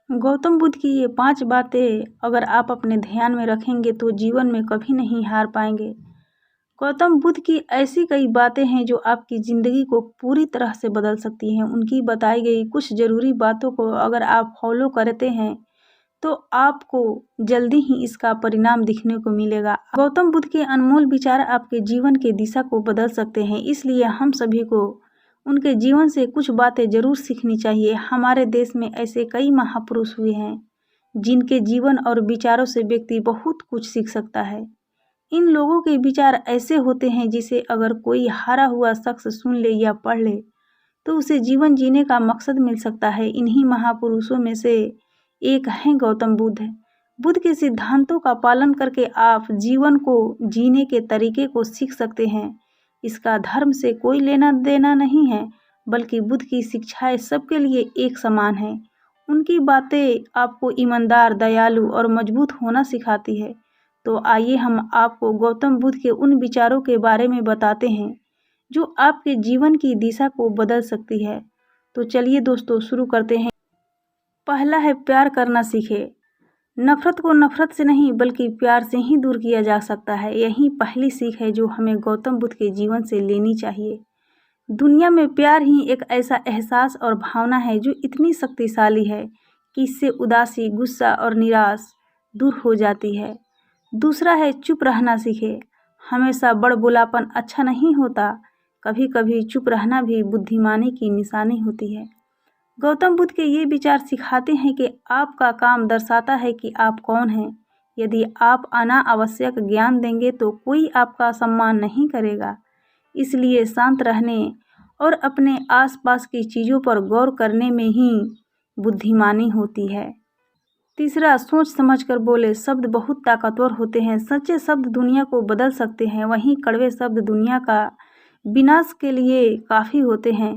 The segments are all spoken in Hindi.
गौतम बुद्ध की ये 5 बातें अगर आप अपने ध्यान में रखेंगे तो जीवन में कभी नहीं हार पाएंगे। गौतम बुद्ध की ऐसी कई बातें हैं जो आपकी ज़िंदगी को पूरी तरह से बदल सकती हैं। उनकी बताई गई कुछ ज़रूरी बातों को अगर आप फॉलो करते हैं तो आपको जल्दी ही इसका परिणाम दिखने को मिलेगा। गौतम बुद्ध के अनमोल विचार आपके जीवन की दिशा को बदल सकते हैं, इसलिए हम सभी को उनके जीवन से कुछ बातें जरूर सीखनी चाहिए। हमारे देश में ऐसे कई महापुरुष हुए हैं जिनके जीवन और विचारों से व्यक्ति बहुत कुछ सीख सकता है। इन लोगों के विचार ऐसे होते हैं जिसे अगर कोई हारा हुआ शख्स सुन ले या पढ़ ले तो उसे जीवन जीने का मकसद मिल सकता है। इन्हीं महापुरुषों में से एक हैं गौतम बुद्ध। बुद्ध के सिद्धांतों का पालन करके आप जीवन को जीने के तरीके को सीख सकते हैं। इसका धर्म से कोई लेना देना नहीं है, बल्कि बुद्ध की शिक्षाएं सबके लिए एक समान है। उनकी बातें आपको ईमानदार, दयालु और मजबूत होना सिखाती है। तो आइए हम आपको गौतम बुद्ध के उन विचारों के बारे में बताते हैं जो आपके जीवन की दिशा को बदल सकती है। तो चलिए दोस्तों शुरू करते हैं। पहला है प्यार करना सीखे। नफरत को नफरत से नहीं बल्कि प्यार से ही दूर किया जा सकता है। यही पहली सीख है जो हमें गौतम बुद्ध के जीवन से लेनी चाहिए। दुनिया में प्यार ही एक ऐसा एहसास और भावना है जो इतनी शक्तिशाली है कि इससे उदासी, गुस्सा और निराश दूर हो जाती है। दूसरा है चुप रहना सीखे। हमेशा बड़बोलापन अच्छा नहीं होता, कभी कभी चुप रहना भी बुद्धिमानी की निशानी होती है। गौतम बुद्ध के ये विचार सिखाते हैं कि आपका काम दर्शाता है कि आप कौन हैं। यदि आप अनावश्यक ज्ञान देंगे तो कोई आपका सम्मान नहीं करेगा। इसलिए शांत रहने और अपने आसपास की चीज़ों पर गौर करने में ही बुद्धिमानी होती है। तीसरा, सोच समझकर बोले। शब्द बहुत ताकतवर होते हैं। सच्चे शब्द दुनिया को बदल सकते हैं, वहीं कड़वे शब्द दुनिया का विनाश के लिए काफ़ी होते हैं।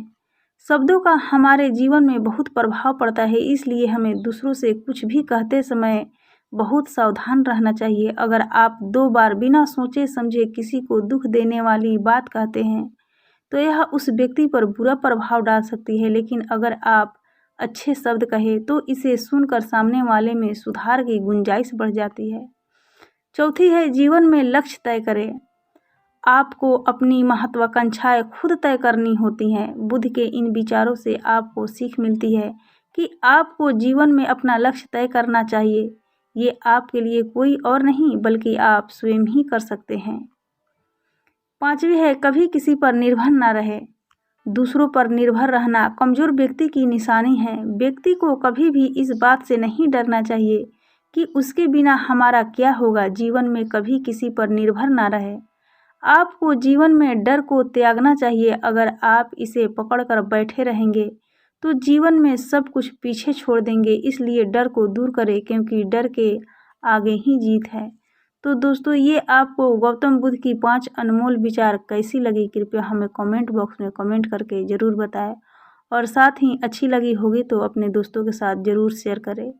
शब्दों का हमारे जीवन में बहुत प्रभाव पड़ता है, इसलिए हमें दूसरों से कुछ भी कहते समय बहुत सावधान रहना चाहिए। अगर आप 2 बार बिना सोचे समझे किसी को दुख देने वाली बात कहते हैं तो यह उस व्यक्ति पर बुरा प्रभाव डाल सकती है, लेकिन अगर आप अच्छे शब्द कहे तो इसे सुनकर सामने वाले में सुधार की गुंजाइश बढ़ जाती है। चौथी है जीवन में लक्ष्य तय करें। आपको अपनी महत्वाकांक्षाएं खुद तय करनी होती हैं। बुद्ध के इन विचारों से आपको सीख मिलती है कि आपको जीवन में अपना लक्ष्य तय करना चाहिए। ये आपके लिए कोई और नहीं बल्कि आप स्वयं ही कर सकते हैं। पांचवी है कभी किसी पर निर्भर न रहे। दूसरों पर निर्भर रहना कमजोर व्यक्ति की निशानी है। व्यक्ति को कभी भी इस बात से नहीं डरना चाहिए कि उसके बिना हमारा क्या होगा। जीवन में कभी किसी पर निर्भर न रहे। आपको जीवन में डर को त्यागना चाहिए। अगर आप इसे पकड़कर बैठे रहेंगे तो जीवन में सब कुछ पीछे छोड़ देंगे। इसलिए डर को दूर करें, क्योंकि डर के आगे ही जीत है। तो दोस्तों, ये आपको गौतम बुद्ध की 5 अनमोल विचार कैसी लगी, कृपया हमें कमेंट बॉक्स में कमेंट करके ज़रूर बताएं। और साथ ही अच्छी लगी होगी तो अपने दोस्तों के साथ ज़रूर शेयर करें।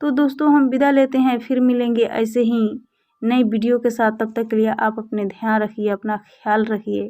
तो दोस्तों, हम विदा लेते हैं, फिर मिलेंगे ऐसे ही नई वीडियो के साथ। तब तक के लिए आप अपने ध्यान रखिए, अपना ख्याल रखिए।